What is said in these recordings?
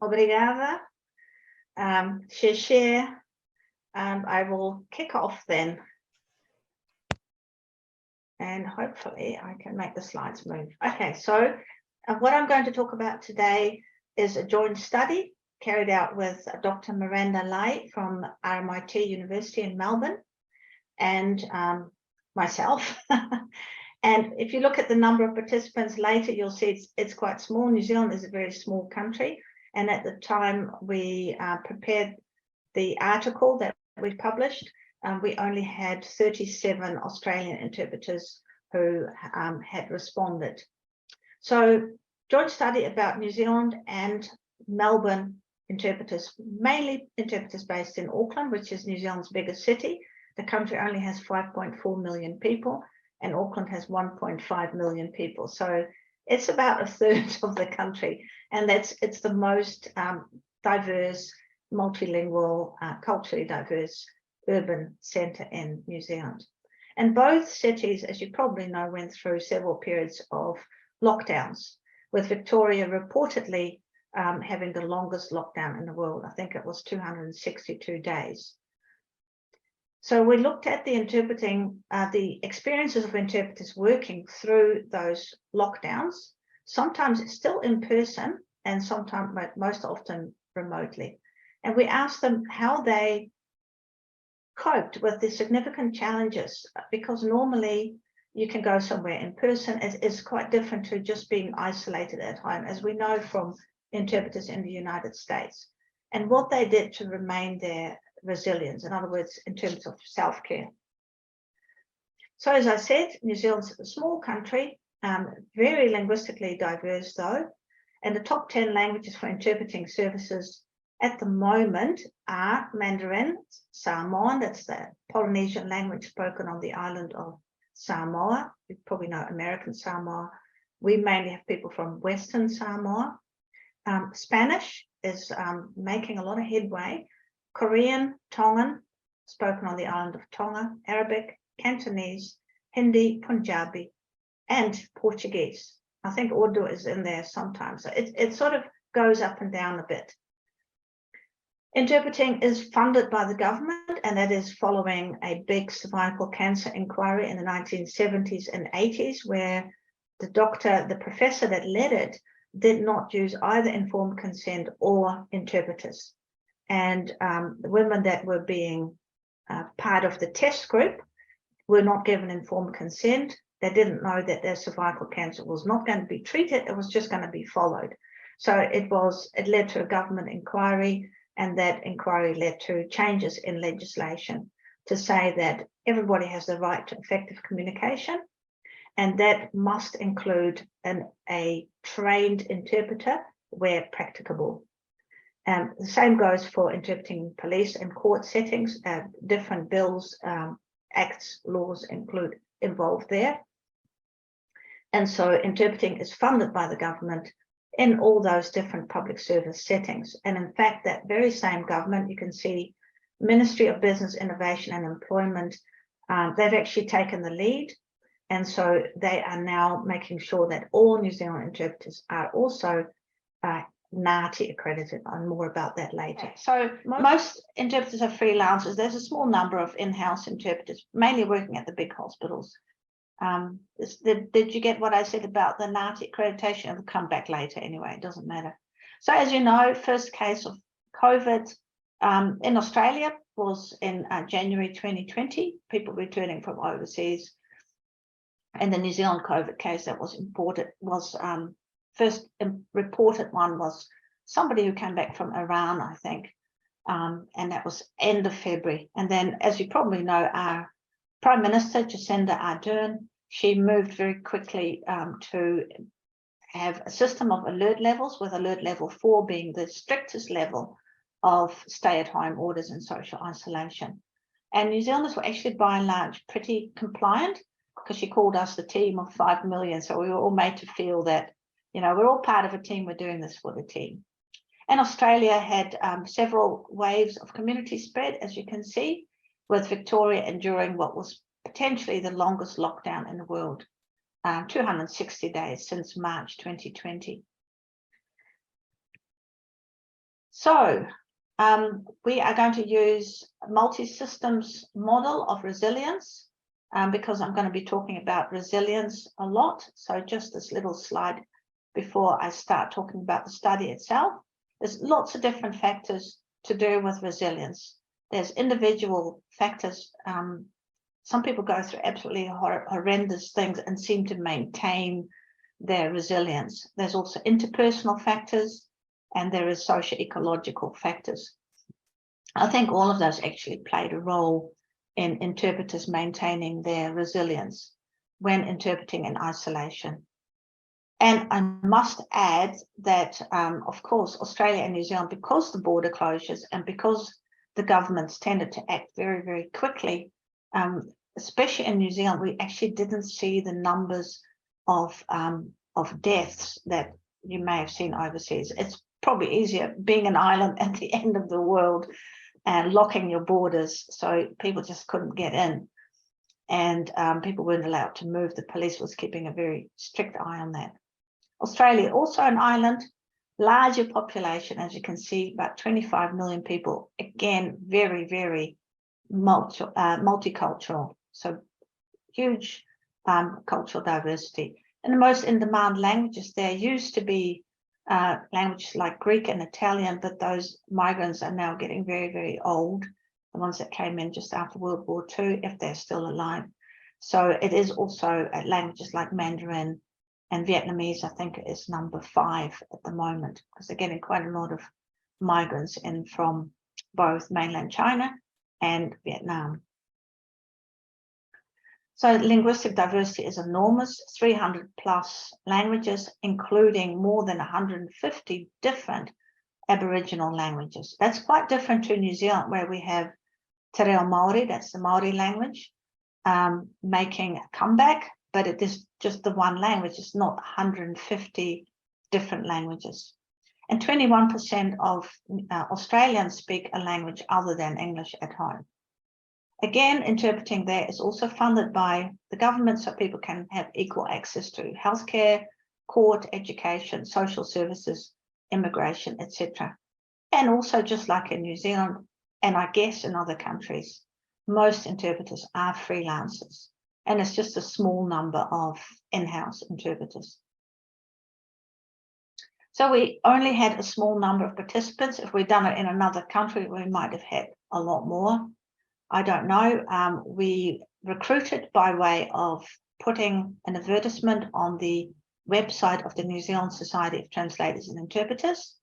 Obrigada. Share. I will kick off then. And hopefully I can make the slides move. Okay, so what I'm going to talk about today is a joint study carried out with Dr. Miranda Lai from RMIT University in Melbourne and myself. And if you look at the number of participants later, you'll see it's quite small. New Zealand is a very small country. And at the time we prepared the article that we published, we only had 37 Australian interpreters who had responded. So joint study about New Zealand and Melbourne interpreters, mainly interpreters based in Auckland, which is New Zealand's biggest city. The country only has 5.4 million people, and Auckland has 1.5 million people. So it's about a third of the country, and it's the most diverse, multilingual, culturally diverse urban centre in New Zealand. And both cities, as you probably know, went through several periods of lockdowns, with Victoria reportedly having the longest lockdown in the world. I think it was 262 days. So we looked at the the experiences of interpreters working through those lockdowns, sometimes it's still in person and sometimes, most often, remotely. And we asked them how they coped with the significant challenges, because normally you can go somewhere in person. It's quite different to just being isolated at home, as we know from interpreters in the United States, and what they did to remain their resilience, in other words, in terms of self-care. So as I said, New Zealand's a small country, very linguistically diverse though, and the top 10 languages for interpreting services at the moment are Mandarin, Samoan, that's the Polynesian language spoken on the island of Samoa. You probably know American Samoa. We mainly have people from Western Samoa. Spanish is making a lot of headway. Korean, Tongan, spoken on the island of Tonga, Arabic, Cantonese, Hindi, Punjabi, and Portuguese. I think Urdu is in there sometimes. So it sort of goes up and down a bit. Interpreting is funded by the government, and that is following a big cervical cancer inquiry in the 1970s and 80s, where the professor that led it did not use either informed consent or interpreters. And the women that were being part of the test group were not given informed consent. They didn't know that their cervical cancer was not going to be treated, it was just going to be followed. So it led to a government inquiry, and that inquiry led to changes in legislation to say that everybody has the right to effective communication, and that must include a trained interpreter where practicable. The same goes for interpreting police and court settings. Different bills, acts, laws involved there. And so interpreting is funded by the government in all those different public service settings. And in fact, that very same government, you can see Ministry of Business, Innovation and Employment, they've actually taken the lead. And so they are now making sure that all New Zealand interpreters are also NAATI accredited, and more about that later. So most interpreters are freelancers. There's a small number of in-house interpreters, mainly working at the big hospitals. Did you get what I said about the NAATI accreditation? It'll come back later anyway, it doesn't matter. So as you know, first case of COVID in Australia was in January 2020, people returning from overseas. And the New Zealand COVID case that was first reported one was somebody who came back from Iran, I think, and that was end of February. And then, as you probably know, our Prime Minister, Jacinda Ardern, she moved very quickly to have a system of alert levels, with alert level 4 being the strictest level of stay-at-home orders and social isolation. And New Zealanders were actually, by and large, pretty compliant, because she called us the team of 5 million. So we were all made to feel that, you know, we're all part of a team, we're doing this for the team. And Australia had several waves of community spread, as you can see, with Victoria enduring what was potentially the longest lockdown in the world, 260 days since March 2020. So we are going to use a multi-systems model of resilience because I'm going to be talking about resilience a lot. So just this little slide before I start talking about the study itself. There's lots of different factors to do with resilience. There's individual factors. Some people go through absolutely horrendous things and seem to maintain their resilience. There's also interpersonal factors, and there is socio-ecological factors. I think all of those actually played a role in interpreters maintaining their resilience when interpreting in isolation. And I must add that, of course, Australia and New Zealand, because the border closures and because the governments tended to act very, very quickly, especially in New Zealand, we actually didn't see the numbers of deaths that you may have seen overseas. It's probably easier being an island at the end of the world and locking your borders, so people just couldn't get in, and people weren't allowed to move. The police was keeping a very strict eye on that. Australia, also an island, larger population, as you can see, about 25 million people. Again, very, very multicultural, so huge cultural diversity. And the most in-demand languages there used to be languages like Greek and Italian, but those migrants are now getting very, very old, the ones that came in just after World War II, if they're still alive. So it is also languages like Mandarin and Vietnamese. I think it is number 5 at the moment, because they're getting quite a lot of migrants in from both mainland China and Vietnam. So linguistic diversity is enormous, 300 plus languages, including more than 150 different Aboriginal languages. That's quite different to New Zealand, where we have Te Reo Māori, that's the Māori language, making a comeback, but it is just the one language. It's not 150 different languages. And 21% of Australians speak a language other than English at home. Again, interpreting there is also funded by the government, so people can have equal access to healthcare, court, education, social services, immigration, etc. And also, just like in New Zealand, and I guess in other countries, most interpreters are freelancers, and it's just a small number of in-house interpreters. So we only had a small number of participants. If we'd done it in another country, we might have had a lot more. I don't know. We recruited by way of putting an advertisement on the website of the New Zealand Society of Translators and Interpreters,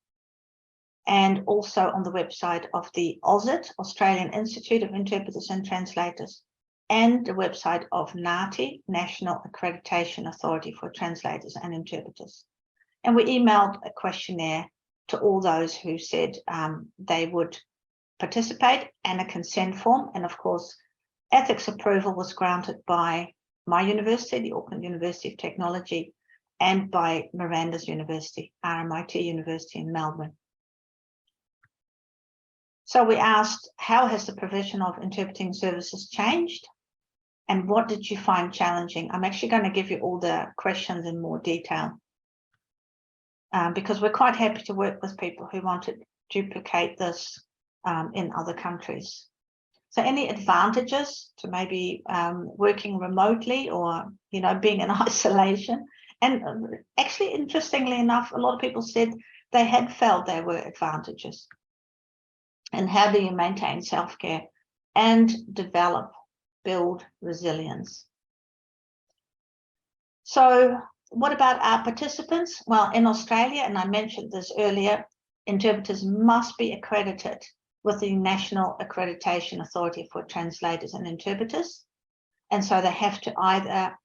and also on the website of the AUSIT, Australian Institute of Interpreters and Translators, and the website of NATI, National Accreditation Authority for Translators and Interpreters. And we emailed a questionnaire to all those who said they would participate, and a consent form. And of course, ethics approval was granted by my university, the Auckland University of Technology, and by Miranda's University, RMIT University in Melbourne. So we asked, how has the provision of interpreting services changed? And what did you find challenging? I'm actually going to give you all the questions in more detail, because we're quite happy to work with people who want to duplicate this in other countries. So any advantages to maybe working remotely, or being in isolation? And actually, interestingly enough, a lot of people said they had felt there were advantages. And how do you maintain self-care and build resilience? So what about our participants? Well, in Australia, and I mentioned this earlier, interpreters must be accredited with the National Accreditation Authority for Translators and Interpreters. And so they have to either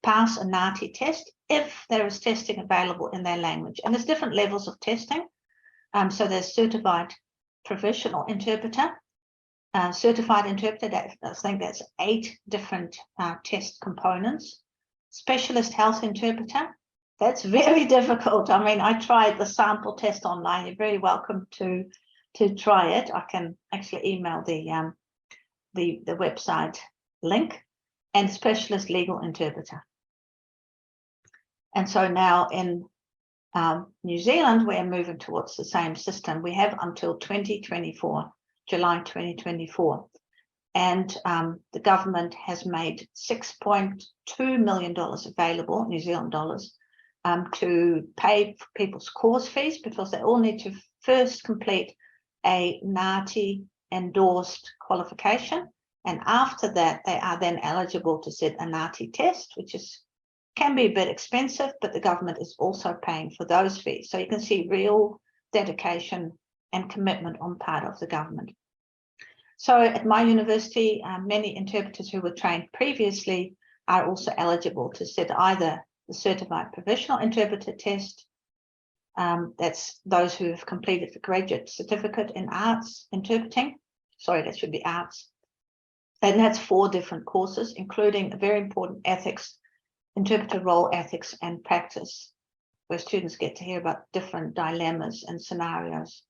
pass a NATI test if there is testing available in their language. And there's different levels of testing. So there's certified provisional interpreter, certified interpreter, I think that's 8 different test components. Specialist health interpreter, that's very difficult. I mean, I tried the sample test online. You're very welcome to try it. I can actually email the website link. And specialist legal interpreter. And so now in New Zealand, we're moving towards the same system. We have until 2024, July 2024. And the government has made $6.2 million available, New Zealand dollars, to pay for people's course fees, because they all need to first complete a NAATI endorsed qualification. And after that, they are then eligible to sit a NAATI test, which can be a bit expensive, but the government is also paying for those fees. So you can see real dedication and commitment on part of the government. So at my university, many interpreters who were trained previously are also eligible to sit either the Certified Provisional Interpreter test, that's those who have completed the graduate certificate in arts interpreting. Sorry, that should be arts. And that's 4 different courses, including a very important ethics, interpreter role ethics and practice, where students get to hear about different dilemmas and scenarios.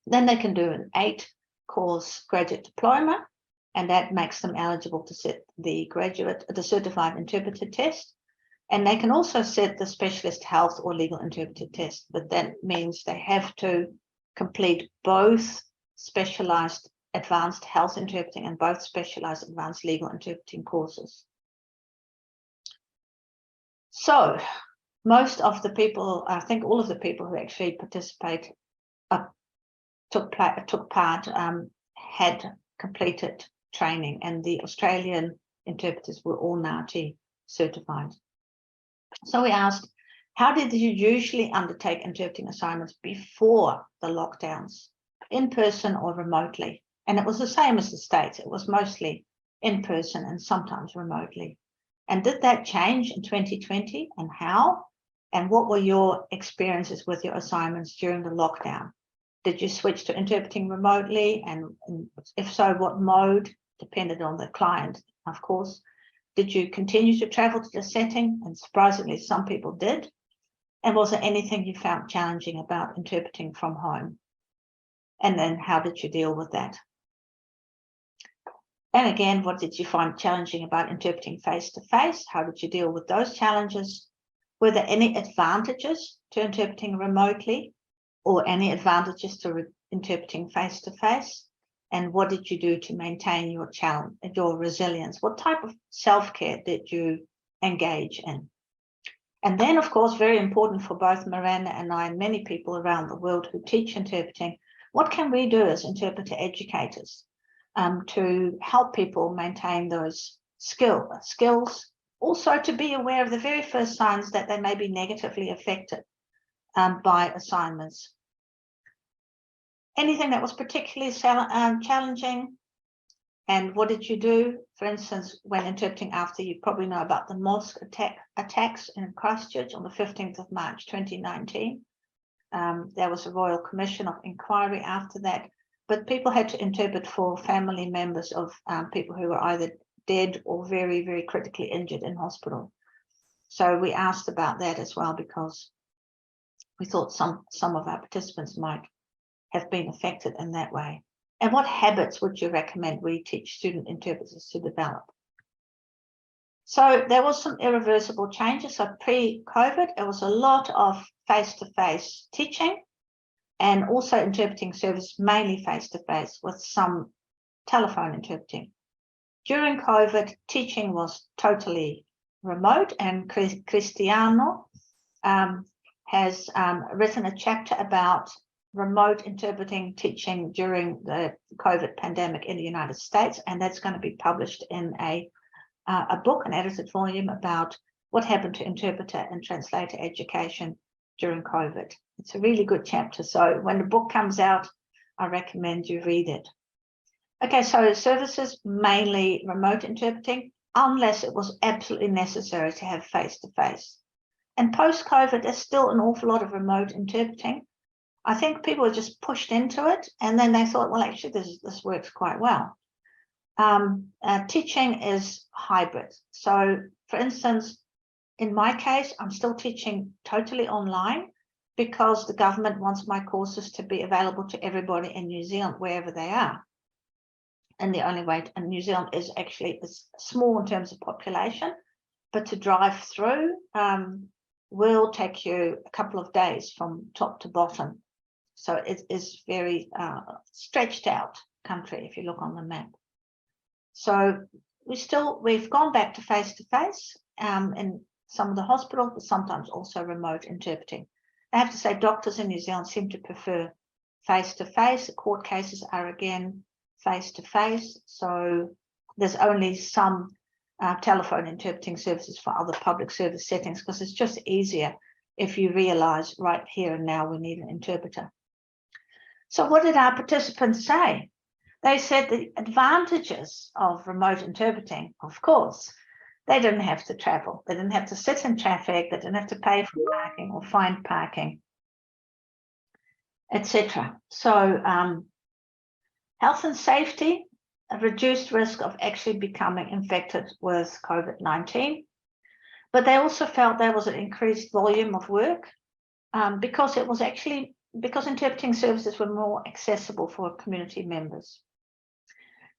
Then they can do an 8-course graduate diploma, and that makes them eligible to sit the Certified Interpreter test. And they can also sit the Specialist Health or Legal Interpreter test, but that means they have to complete both specialized advanced health interpreting and both specialized advanced legal interpreting courses. So most of the people, I think all of the people who actually took part had completed training, and the Australian interpreters were all NAATI certified. So we asked, how did you usually undertake interpreting assignments before the lockdowns, in person or remotely? And it was the same as the States. It was mostly in person and sometimes remotely. And did that change in 2020, and how? And what were your experiences with your assignments during the lockdown? Did you switch to interpreting remotely? And if so, what mode? Depended on the client, of course. Did you continue to travel to the setting? And surprisingly, some people did. And was there anything you found challenging about interpreting from home? And then how did you deal with that? And again, what did you find challenging about interpreting face-to-face? How did you deal with those challenges? Were there any advantages to interpreting remotely, or any advantages to interpreting face-to-face? And what did you do to maintain your challenge, your resilience? What type of self-care did you engage in? And then, of course, very important for both Miranda and I and many people around the world who teach interpreting, what can we do as interpreter educators to help people maintain those skills? Also to be aware of the very first signs that they may be negatively affected by assignments. Anything that was particularly challenging, and what did you do? For instance, when interpreting after, you probably know about the mosque attacks in Christchurch on the 15th of March 2019. There was a Royal Commission of Inquiry after that, but people had to interpret for family members of people who were either dead or very, very critically injured in hospital. So we asked about that as well, because we thought some of our participants might have been affected in that way. And what habits would you recommend we teach student interpreters to develop? So there was some irreversible changes. So pre-COVID, it was a lot of face-to-face teaching and also interpreting service, mainly face-to-face with some telephone interpreting. During COVID, teaching was totally remote, and Cristiano has written a chapter about remote interpreting teaching during the COVID pandemic in the United States, and that's going to be published in a book, an edited volume, about what happened to interpreter and translator education during COVID. It's a really good chapter, so when the book comes out, I recommend you read it. Okay, so services, mainly remote interpreting, unless it was absolutely necessary to have face-to-face. And post-COVID, there's still an awful lot of remote interpreting. I think people were just pushed into it, and then they thought, well, actually, this works quite well. Teaching is hybrid. So, for instance, in my case, I'm still teaching totally online because the government wants my courses to be available to everybody in New Zealand, wherever they are. And the only way, and New Zealand is actually small in terms of population, but to drive through will take you a couple of days from top to bottom. So it is very stretched out country if you look on the map. So we've gone back to face-to-face in some of the hospitals, but sometimes also remote interpreting. I have to say doctors in New Zealand seem to prefer face-to-face. The court cases are again face-to-face. So there's only some telephone interpreting services for other public service settings because it's just easier if you realize right here and now we need an interpreter. So what did our participants say? They said the advantages of remote interpreting, of course, they didn't have to travel. They didn't have to sit in traffic. They didn't have to pay for parking or find parking, etc. So health and safety, a reduced risk of actually becoming infected with COVID-19. But they also felt there was an increased volume of work because interpreting services were more accessible for community members.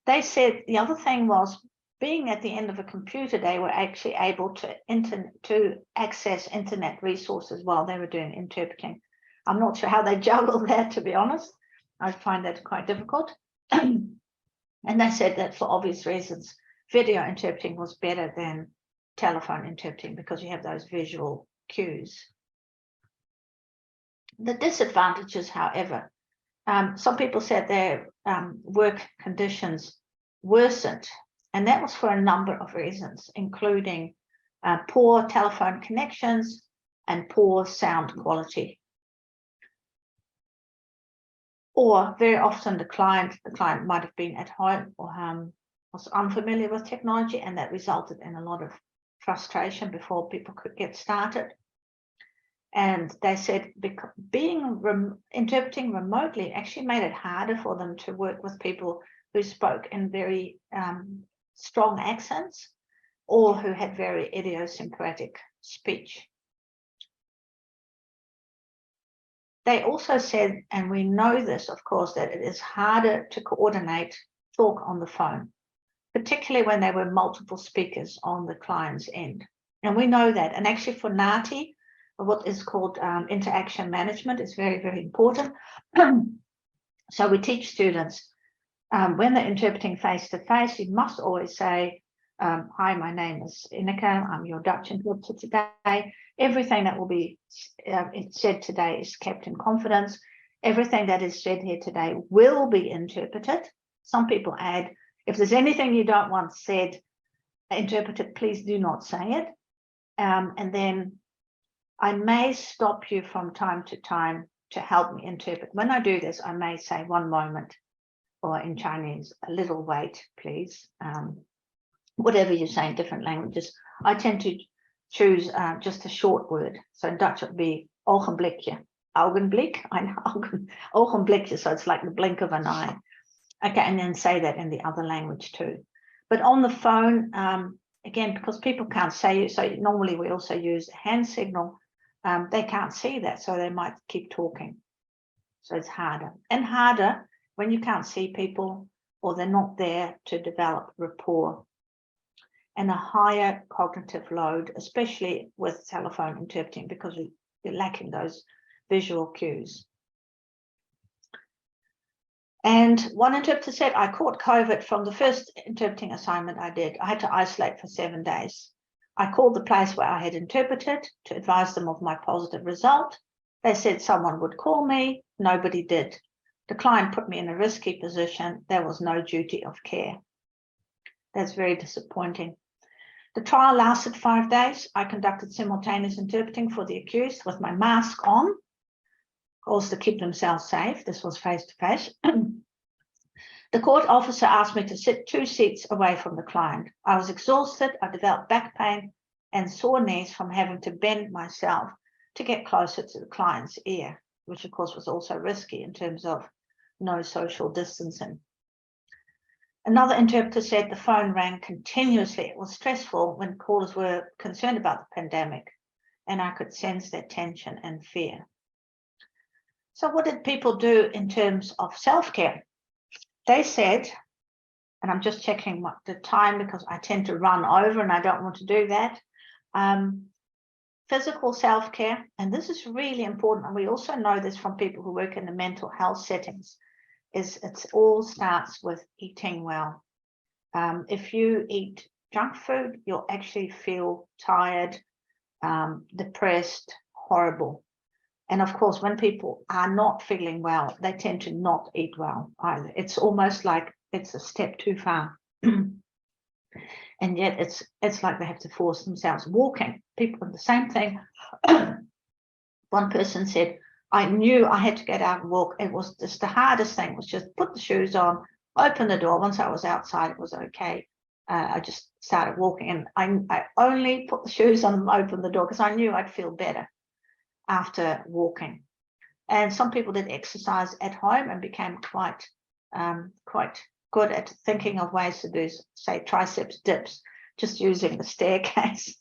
They said the other thing was being at the end of a computer, they were actually able to access internet resources while they were doing interpreting. I'm not sure how they juggle that, to be honest. I find that quite difficult. And they said that for obvious reasons, video interpreting was better than telephone interpreting because you have those visual cues. The disadvantages, however, some people said their work conditions worsened, and that was for a number of reasons, including poor telephone connections and poor sound quality. Or very often the client might have been at home or was unfamiliar with technology, and that resulted in a lot of frustration before people could get started. And they said interpreting remotely actually made it harder for them to work with people who spoke in very strong accents or who had very idiosyncratic speech. They also said, and we know this, of course, that it is harder to coordinate talk on the phone, particularly when there were multiple speakers on the client's end. And we know that. And actually for NAATI, what is called interaction management is very, very important. So we teach students when they're interpreting face-to-face, you must always say, hi, my name is Ineke, I'm your Dutch interpreter today. Everything that will be said today is kept in confidence. Everything that is said here today will be interpreted. Some people add, if there's anything you don't want said, interpreted, please do not say it. And then I may stop you from time to time to help me interpret. When I do this, I may say one moment, or in Chinese, a little wait, please. Whatever you say in different languages. I tend to choose just a short word. So in Dutch it would be ogenblikje, augenblik, ogenblikje, so it's like the blink of an eye. Okay, and then say that in the other language too. But on the phone, again, because people can't say it, so normally we also use a hand signal. They can't see that, so they might keep talking. So it's harder. And harder when you can't see people or they're not there to develop rapport. And a higher cognitive load, especially with telephone interpreting, because you're lacking those visual cues. And one interpreter said, I caught COVID from the first interpreting assignment I did. I had to isolate for 7 days. I called the place where I had interpreted to advise them of my positive result. They said someone would call me. Nobody did. The client put me in a risky position. There was no duty of care. That's very disappointing. The trial lasted 5 days. I conducted simultaneous interpreting for the accused with my mask on, of course, to keep themselves safe. This was face-to-face. The court officer asked me to sit 2 seats away from the client. I was exhausted. I developed back pain and sore knees from having to bend myself to get closer to the client's ear, which of course was also risky in terms of no social distancing. Another interpreter said the phone rang continuously. It was stressful when callers were concerned about the pandemic, and I could sense their tension and fear. So what did people do in terms of self-care? They said, and I'm just checking the time because I tend to run over and I don't want to do that. Physical self-care, and this is really important, and we also know this from people who work in the mental health settings, is it all starts with eating well. If you eat junk food, you'll actually feel tired, depressed, horrible. And of course, when people are not feeling well, they tend to not eat well either. It's almost like it's a step too far. And yet it's like they have to force themselves. Walking, people, the same thing. One person said, I knew I had to get out and walk. It was just the hardest thing, was just put the shoes on, open the door. Once I was outside, it was okay. I just started walking, and I only put the shoes on and opened the door because I knew I'd feel better after walking. And some people did exercise at home and became quite good at thinking of ways to do, say, triceps dips, just using the staircase.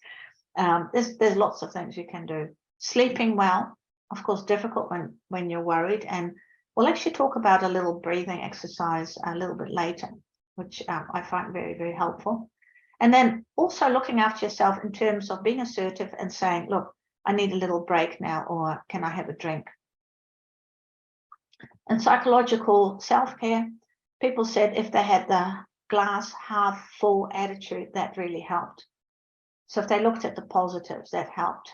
There's lots of things you can do. Sleeping well, of course, difficult when you're worried. And we'll actually talk about a little breathing exercise a little bit later, which I find very, very helpful. And then also looking after yourself in terms of being assertive and saying, look, I need a little break now, or can I have a drink? And psychological self-care, people said if they had the glass half full attitude, that really helped. So if they looked at the positives, that helped.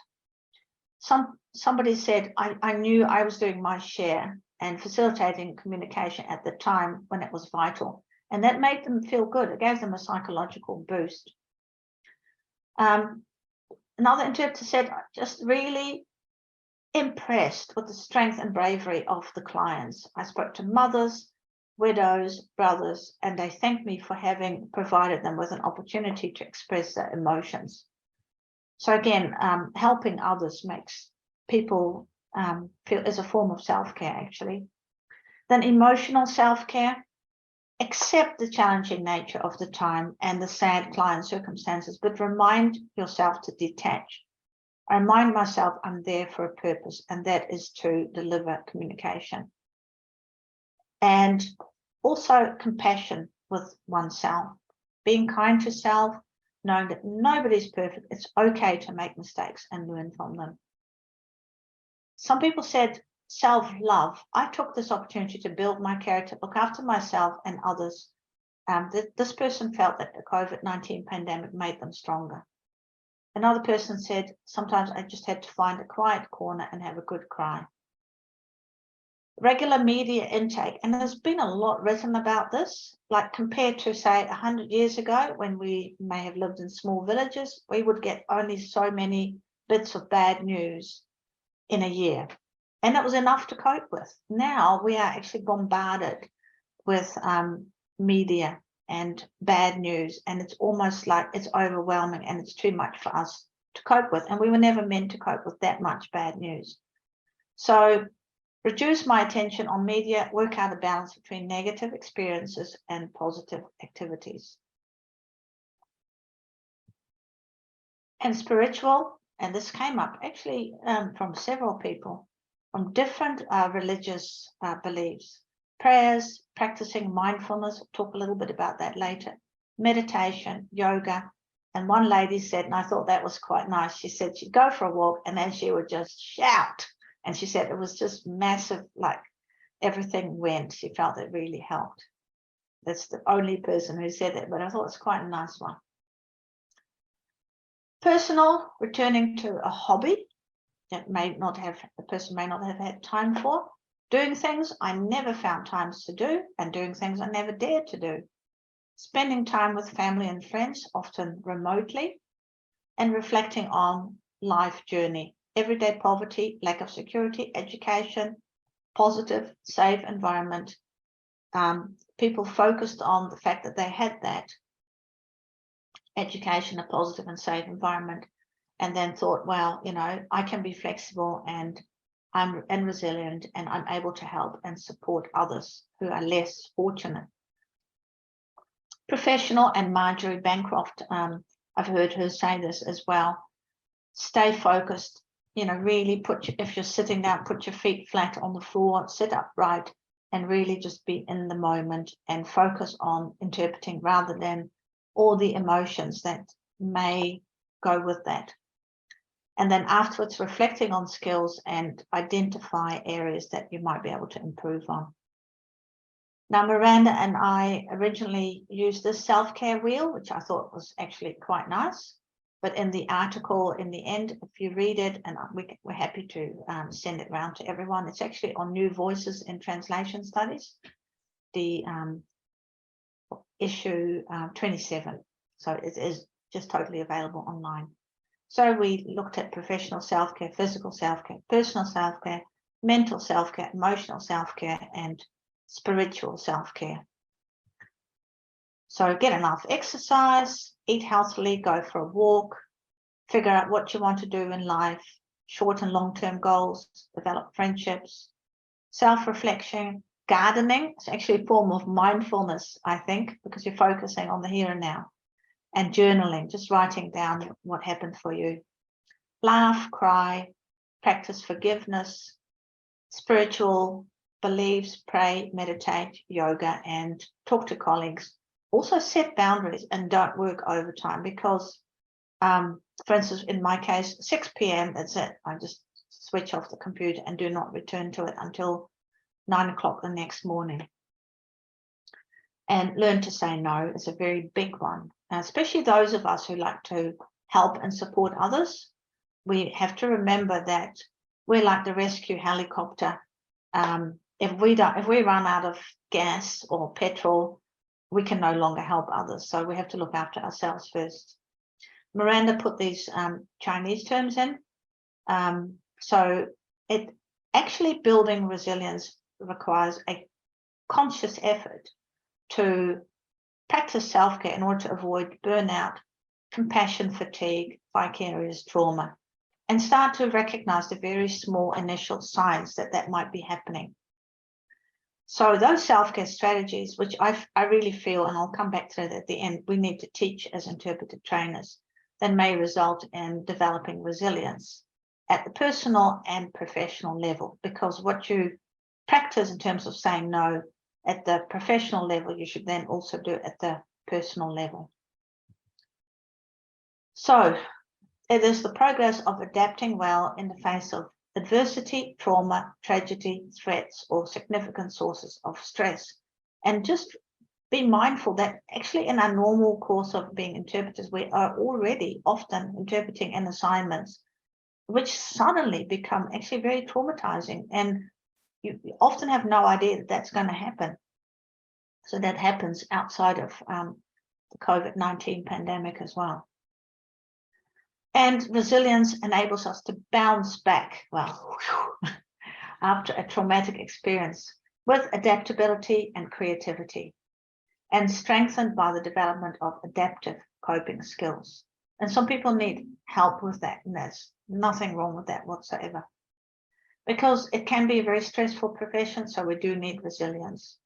Somebody said, I knew I was doing my share and facilitating communication at the time when it was vital. And that made them feel good. It gave them a psychological boost. Another interpreter said, just really impressed with the strength and bravery of the clients. I spoke to mothers, widows, brothers, and they thanked me for having provided them with an opportunity to express their emotions. So again, helping others makes people feel, is a form of self-care actually. Then emotional self-care, accept the challenging nature of the time and the sad client circumstances, but remind yourself to detach. I remind myself I'm there for a purpose, and that is to deliver communication. And also compassion with oneself, being kind to self, knowing that nobody's perfect. It's okay to make mistakes and learn from them. Some people said self-love. I took this opportunity to build my character, look after myself and others. This person felt that the COVID-19 pandemic made them stronger. Another person said, sometimes I just had to find a quiet corner and have a good cry. Regular media intake, and there's been a lot written about this, like compared to, say, 100 years ago, when we may have lived in small villages, we would get only so many bits of bad news in a year, and it was enough to cope with. Now we are actually bombarded with media and bad news, and it's almost like it's overwhelming and it's too much for us to cope with, and we were never meant to cope with that much bad news. So reduce my attention on media, work out a balance between negative experiences and positive activities. And spiritual, and this came up actually from several people from different religious beliefs. Prayers, practicing mindfulness, we'll talk a little bit about that later. Meditation, yoga. And one lady said, and I thought that was quite nice, she said she'd go for a walk and then she would just shout. And she said it was just massive, like everything went. She felt it really helped. That's the only person who said that, but I thought it's quite a nice one. Personal, returning to a hobby that the person may not have had time for. Doing things I never found time to do, and doing things I never dared to do. Spending time with family and friends, often remotely, and reflecting on life journey. Everyday poverty, lack of security, education, positive, safe environment. People focused on the fact that they had that education, a positive and safe environment, and then thought, well, you know, I can be flexible and I'm resilient, and I'm able to help and support others who are less fortunate. Professional, and Marjorie Bancroft, I've heard her say this as well. Stay focused, you know, really if you're sitting down, put your feet flat on the floor, sit upright, and really just be in the moment and focus on interpreting rather than all the emotions that may go with that. And then afterwards, reflecting on skills and identify areas that you might be able to improve on. Now, Miranda and I originally used this self-care wheel, which I thought was actually quite nice. But in the article, in the end, if you read it, and we're happy to send it around to everyone, it's actually on New Voices in Translation Studies, the issue 27. So it is just totally available online. So we looked at professional self-care, physical self-care, personal self-care, mental self-care, emotional self-care, and spiritual self-care. So get enough exercise, eat healthily, go for a walk, figure out what you want to do in life, short and long-term goals, develop friendships, self-reflection, gardening. It's actually a form of mindfulness, I think, because you're focusing on the here and now. And journaling, just writing down what happened for you. Laugh, cry, practice forgiveness, spiritual beliefs, pray, meditate, yoga, and talk to colleagues. Also set boundaries and don't work overtime because, for instance, in my case, 6 p.m, that's it. I just switch off the computer and do not return to it until 9 o'clock the next morning. And learn to say no is a very big one, especially those of us who like to help and support others. We have to remember that we're like the rescue helicopter. If we run out of gas or petrol, we can no longer help others. So we have to look after ourselves first. Miranda put these Chinese terms in. So it actually building resilience requires a conscious effort to practice self-care in order to avoid burnout, compassion fatigue, vicarious trauma, and start to recognize the very small initial signs that might be happening. So those self-care strategies, which I really feel, and I'll come back to it at the end, we need to teach as interpretive trainers, that may result in developing resilience at the personal and professional level, because what you practice in terms of saying no at the professional level, you should then also do it at the personal level. So it is the progress of adapting well in the face of adversity, trauma, tragedy, threats, or significant sources of stress. And just be mindful that actually in our normal course of being interpreters, we are already often interpreting in assignments which suddenly become actually very traumatizing. And you often have no idea that that's going to happen. So that happens outside of the COVID-19 pandemic as well. And resilience enables us to bounce back, well, after a traumatic experience with adaptability and creativity, and strengthened by the development of adaptive coping skills. And some people need help with that, and there's nothing wrong with that whatsoever. Because it can be a very stressful profession, so we do need resilience.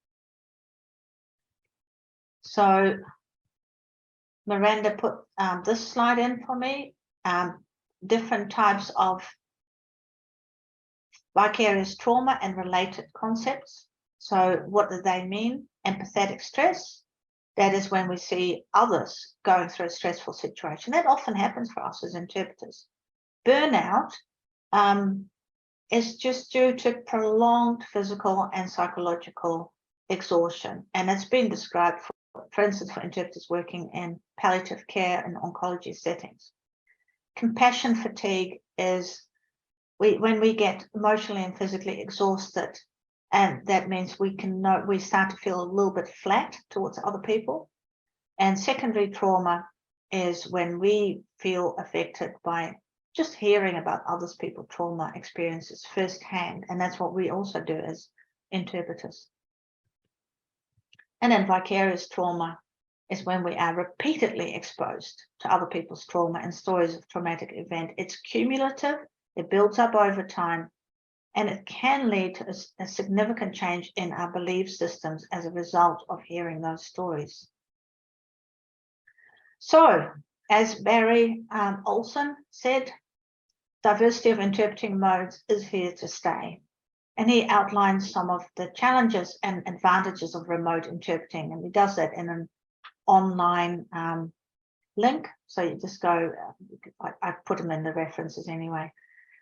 So Miranda put this slide in for me, different types of vicarious trauma and related concepts. So what do they mean? Empathetic stress, that is when we see others going through a stressful situation. That often happens for us as interpreters. Burnout is just due to prolonged physical and psychological exhaustion. And it's been described, for instance, for interpreters working in palliative care and oncology settings. Compassion fatigue is when we get emotionally and physically exhausted, and that means we start to feel a little bit flat towards other people. And secondary trauma is when we feel affected by just hearing about other people's trauma experiences firsthand, and that's what we also do as interpreters. And then vicarious trauma is when we are repeatedly exposed to other people's trauma and stories of traumatic event. It's cumulative, it builds up over time, and it can lead to a significant change in our belief systems as a result of hearing those stories. So, as Barry Olson said, diversity of interpreting modes is here to stay. And he outlines some of the challenges and advantages of remote interpreting, and he does that in an online link. So you just go, I put them in the references anyway.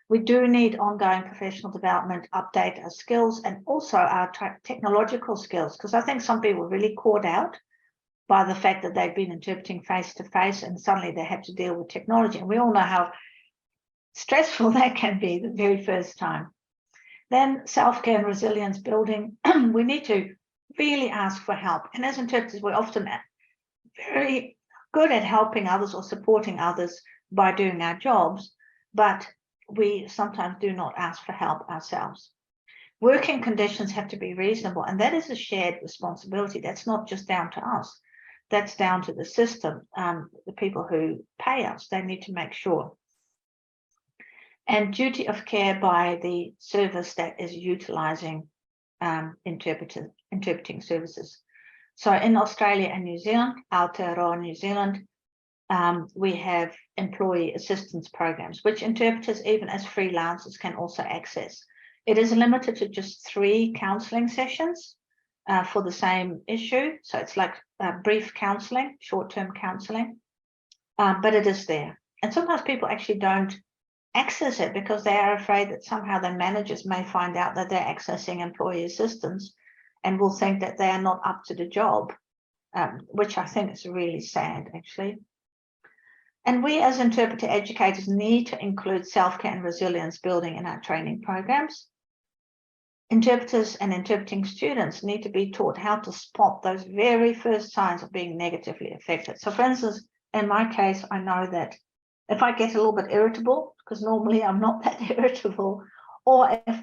We do need ongoing professional development, update our skills, and also our technological skills, because I think some people are really caught out by the fact that they've been interpreting face-to-face and suddenly they have to deal with technology. And we all know how stressful that can be the very first time. Then self-care and resilience building, we need to really ask for help. And as interpreters, we're often very good at helping others or supporting others by doing our jobs, but we sometimes do not ask for help ourselves. Working conditions have to be reasonable, and that is a shared responsibility. That's not just down to us. That's down to the system, the people who pay us. They need to make sure. And duty of care by the service that is utilizing interpreting services. So in Australia and New Zealand, Aotearoa New Zealand, we have employee assistance programs, which interpreters, even as freelancers, can also access. It is limited to just 3 counselling sessions for the same issue. So it's like brief counselling, short-term counselling, but it is there. And sometimes people actually don't access it because they are afraid that somehow their managers may find out that they're accessing employee assistance and will think that they are not up to the job, which I think is really sad, actually. And we as interpreter educators need to include self-care and resilience building in our training programs. Interpreters and interpreting students need to be taught how to spot those very first signs of being negatively affected. So for instance, in my case, I know that if I get a little bit irritable, because normally I'm not that irritable, or if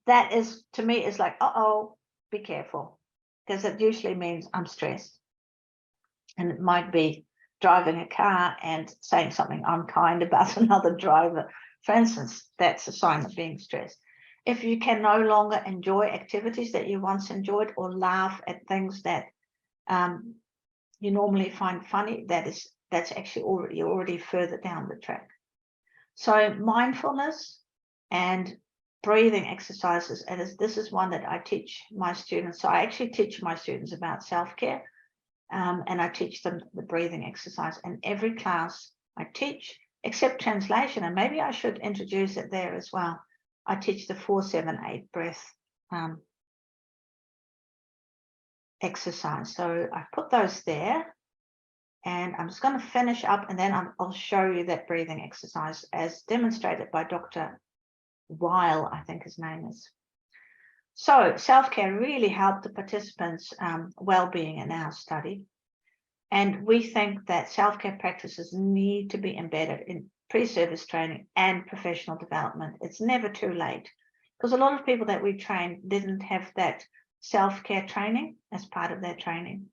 that is, to me, is like, uh-oh, be careful, because it usually means I'm stressed. And it might be driving a car and saying something unkind about another driver. For instance, that's a sign of being stressed. If you can no longer enjoy activities that you once enjoyed or laugh at things that you normally find funny, that's actually already further down the track. So mindfulness and breathing exercises, and this is one that I teach my students. So I actually teach my students about self-care, and I teach them the breathing exercise. And every class I teach, except translation, and maybe I should introduce it there as well, I teach the 4-7-8 breath exercise. So I put those there. And I'm just going to finish up, and then I'll show you that breathing exercise as demonstrated by Dr. Weil, I think his name is. So self-care really helped the participants' well-being in our study. And we think that self-care practices need to be embedded in pre-service training and professional development. It's never too late, because a lot of people that we trained didn't have that self-care training as part of their training.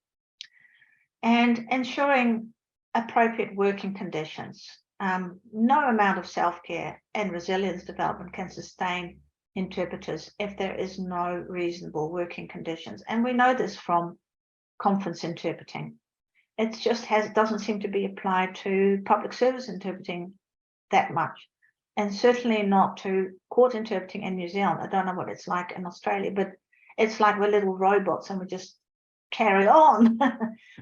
And ensuring appropriate working conditions. No amount of self-care and resilience development can sustain interpreters if there is no reasonable working conditions. And we know this from conference interpreting. It just doesn't seem to be applied to public service interpreting that much, and certainly not to court interpreting in New Zealand. I don't know what it's like in Australia, but it's like we're little robots and we just carry on.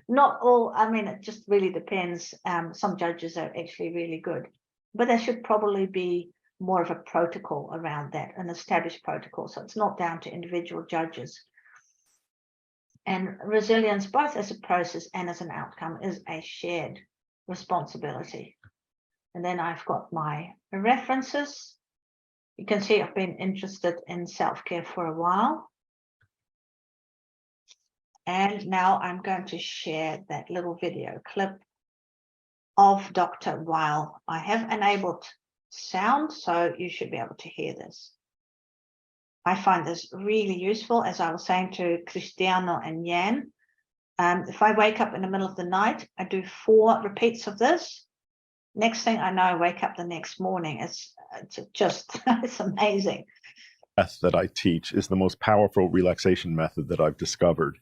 Not all, I mean, it just really depends. Some judges are actually really good, but there should probably be more of a protocol around that, an established protocol. So it's not down to individual judges. And resilience, both as a process and as an outcome, is a shared responsibility. And then I've got my references. You can see I've been interested in self-care for a while. And now I'm going to share that little video clip of Dr. Weil. I have enabled sound, so you should be able to hear this. I find this really useful, as I was saying to Cristiano and Jan. If I wake up in the middle of the night, I do 4 repeats of this. Next thing I know, I wake up the next morning. It's just, it's amazing. That I teach is the most powerful relaxation method that I've discovered.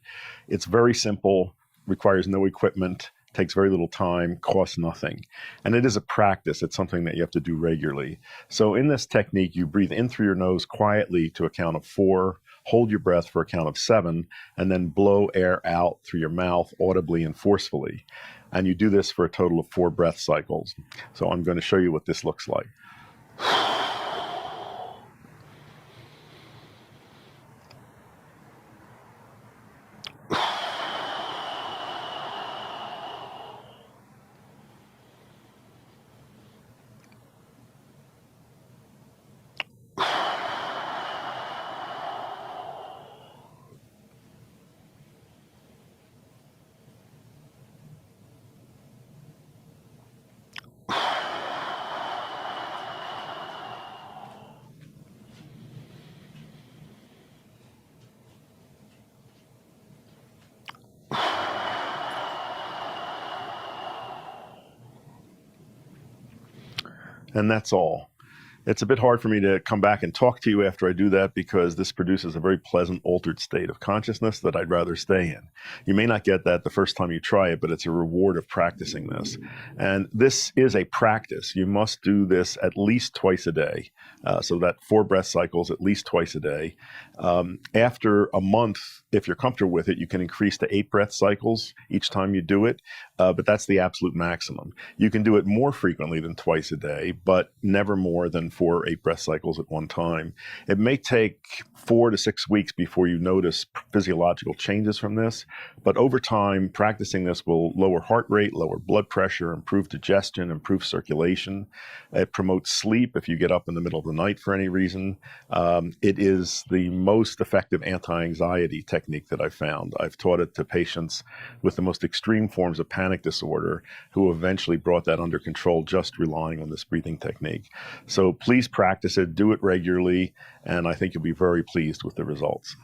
It's very simple, requires no equipment, takes very little time, costs nothing. And it is a practice. It's something that you have to do regularly. So in this technique, you breathe in through your nose quietly to a count of 4, hold your breath for a count of 7, and then blow air out through your mouth audibly and forcefully. And you do this for a total of 4 breath cycles. So I'm going to show you what this looks like. And that's all. It's a bit hard for me to come back and talk to you after I do that because this produces a very pleasant altered state of consciousness that I'd rather stay in. You may not get that the first time you try it, but it's a reward of practicing this. And this is a practice. You must do this at least twice a day. So that 4 breath cycles at least twice a day. After a month, if you're comfortable with it, you can increase to 8 breath cycles each time you do it. But that's the absolute maximum. You can do it more frequently than twice a day, but never more than 4 or 8 breath cycles at one time. It may take 4 to 6 weeks before you notice physiological changes from this, but over time, practicing this will lower heart rate, lower blood pressure, improve digestion, improve circulation. It promotes sleep if you get up in the middle of the night for any reason. It is the most effective anti-anxiety technique that I've found. I've taught it to patients with the most extreme forms of panic disorder who eventually brought that under control just relying on this breathing technique. So please practice it, do it regularly, and I think you'll be very pleased with the results.